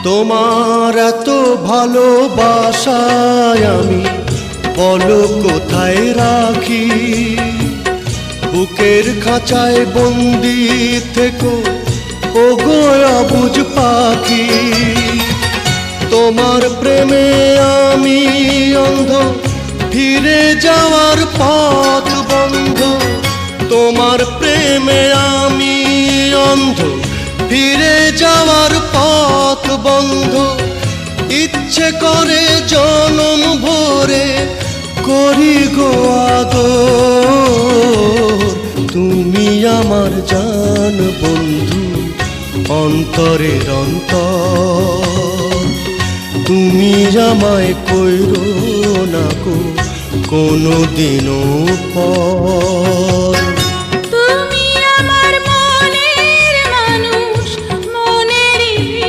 তোমার এত ভালোবাসায় আমি বলো কোথায় রাখি। বুকের খাঁচায় বন্দি থেকো ওগো অবুঝ পাখি। তোমার প্রেমে আমি অন্ধ, ফিরে যাওয়ার পথ বন্ধ। তোমার প্রেমে আমি অন্ধ, ফিরে যাওয়ার পথ বন্ধ। ইচ্ছে করে জনম ভরে করি গো আদর। তুমি আমার জান বন্ধু, অন্তরের অন্তর। তুমি আমায় কইরো না গো কোনো দিনও পর।